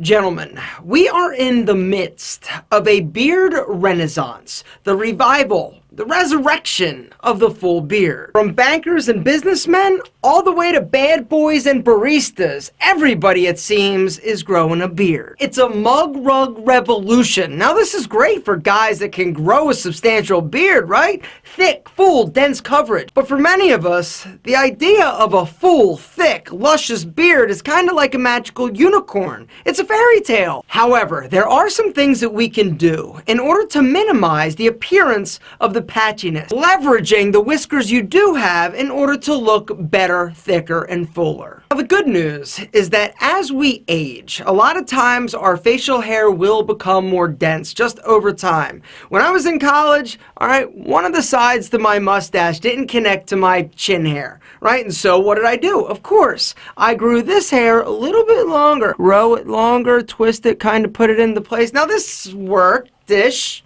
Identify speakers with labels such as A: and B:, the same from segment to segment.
A: Gentlemen, we are in the midst of a beard renaissance, the revival, the resurrection of the full beard. From bankers and businessmen, all the way to bad boys and baristas, everybody, it seems, is growing a beard. It's a mug rug revolution. Now, this is great for guys that can grow a substantial beard, right? Thick, full, dense coverage. But for many of us, the idea of a full, thick, luscious beard is kind of like a magical unicorn. It's a fairy tale. However, there are some things that we can do in order to minimize the appearance of the patchiness, leveraging the whiskers you do have in order to look better, thicker, and fuller. Now, the good news is that as we age, a lot of times our facial hair will become more dense just over time. When I was in college, all right, one of the sides to my mustache didn't connect to my chin hair, right? And so what did I do? Of course, I grew this hair a little bit longer, grow it longer, twist it, kind of put it into place. Now this worked-ish.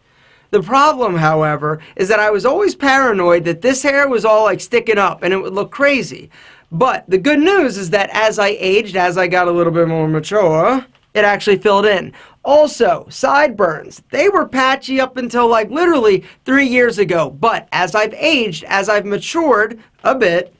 A: The problem, however, is that I was always paranoid that this hair was all like sticking up and it would look crazy. But the good news is that as I aged, as I got a little bit more mature, it actually filled in. Also, sideburns. They were patchy up until like literally 3 years ago. But as I've aged, as I've matured a bit,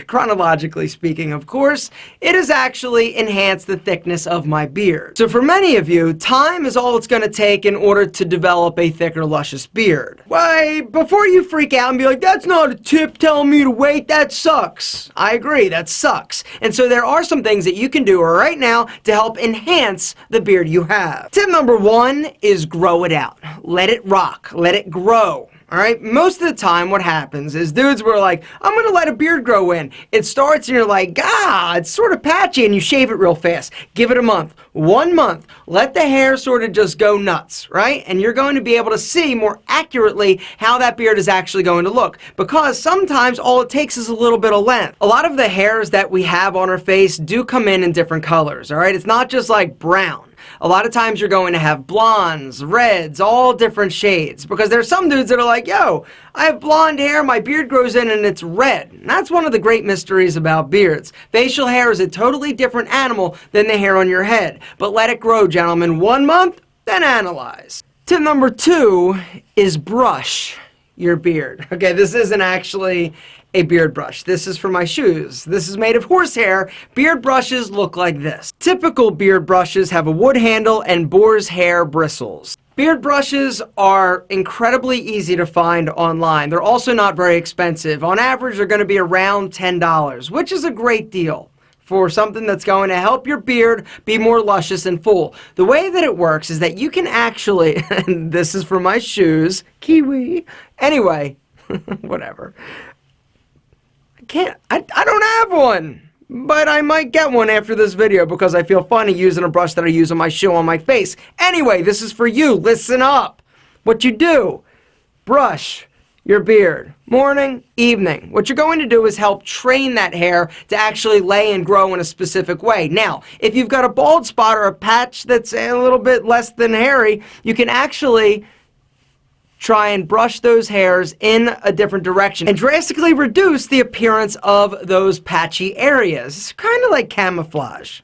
A: chronologically speaking, of course, it has actually enhanced the thickness of my beard. So for many of you, time is all it's going to take in order to develop a thicker, luscious beard. Why, before you freak out and be like, that's not a tip telling me to wait, that sucks. I agree, that sucks. And so there are some things that you can do right now to help enhance the beard you have. Tip number 1 is grow it out. Let it rock. Let it grow. Alright, most of the time what happens is dudes were like, I'm gonna let a beard grow in. It starts and you're like, it's sort of patchy, and you shave it real fast. Give it a month. 1 month. Let the hair sort of just go nuts, right? And you're going to be able to see more accurately how that beard is actually going to look. Because sometimes all it takes is a little bit of length. A lot of the hairs that we have on our face do come in different colors, alright? It's not just like brown. A lot of times you're going to have blondes, reds, all different shades. Because there's some dudes that are like, yo, I have blonde hair, my beard grows in and it's red. And that's one of the great mysteries about beards. Facial hair is a totally different animal than the hair on your head. But let it grow, gentlemen. 1 month, then analyze. Tip number 2 is brush your beard. Okay, this isn't actually a beard brush. This is for my shoes. This is made of horsehair. Beard brushes look like this. Typical beard brushes have a wood handle and boar's hair bristles. Beard brushes are incredibly easy to find online. They're also not very expensive. On average, they're going to be around $10, which is a great deal for something that's going to help your beard be more luscious and full. The way that it works is that you can actually, and this is for my shoes, kiwi, anyway, whatever. I don't have one, but I might get one after this video because I feel funny using a brush that I use on my shoe on my face. Anyway, this is for you. Listen up. What you do, brush your beard, morning, evening. What you're going to do is help train that hair to actually lay and grow in a specific way. Now, if you've got a bald spot or a patch that's a little bit less than hairy, you can actually try and brush those hairs in a different direction and drastically reduce the appearance of those patchy areas. It's kind of like camouflage.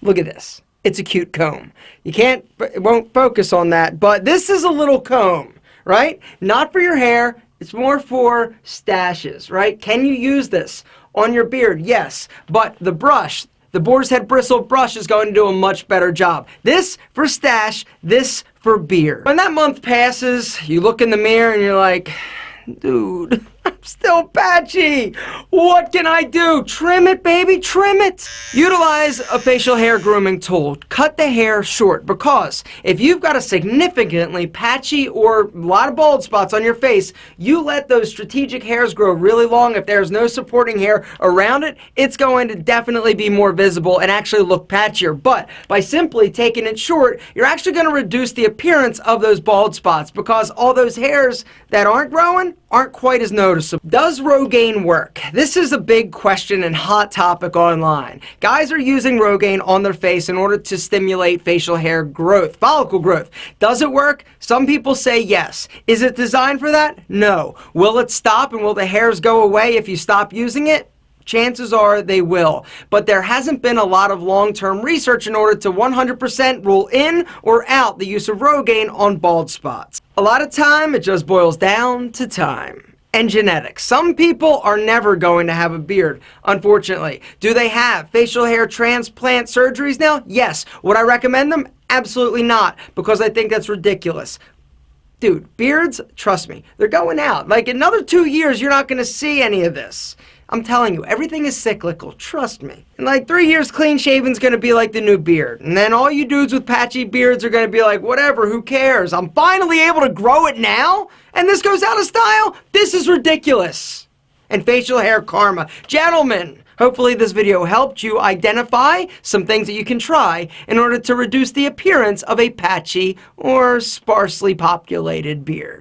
A: Look at this. It's a cute comb. It won't focus on that, but this is a little comb, right? Not for your hair. It's more for stashes, right? Can you use this on your beard? Yes, but the brush, the boar's head bristle brush, is going to do a much better job. This for stash, this for beard. When that month passes, you look in the mirror and you're like, dude, I'm still patchy. What can I do? Trim it, baby, trim it. Utilize a facial hair grooming tool. Cut the hair short, because if you've got a significantly patchy or a lot of bald spots on your face, you let those strategic hairs grow really long. If there's no supporting hair around it, it's going to definitely be more visible and actually look patchier. But by simply taking it short, you're actually going to reduce the appearance of those bald spots, because all those hairs that aren't growing aren't quite as noticeable. Does Rogaine work? This is a big question and hot topic online. Guys are using Rogaine on their face in order to stimulate facial hair growth, follicle growth. Does it work? Some people say yes. Is it designed for that? No. Will it stop and will the hairs go away if you stop using it? Chances are they will, but there hasn't been a lot of long-term research in order to 100% rule in or out the use of Rogaine on bald spots. A lot of time, it just boils down to time and genetics. Some people are never going to have a beard, unfortunately. Do they have facial hair transplant surgeries now? Yes. Would I recommend them? Absolutely not, because I think that's ridiculous. Dude, beards, trust me, they're going out. Like, another 2 years, you're not going to see any of this. I'm telling you, everything is cyclical, trust me. In like 3 years, clean shaven's gonna be like the new beard. And then all you dudes with patchy beards are gonna be like, whatever, who cares? I'm finally able to grow it now? And this goes out of style? This is ridiculous. And facial hair karma. Gentlemen, hopefully this video helped you identify some things that you can try in order to reduce the appearance of a patchy or sparsely populated beard.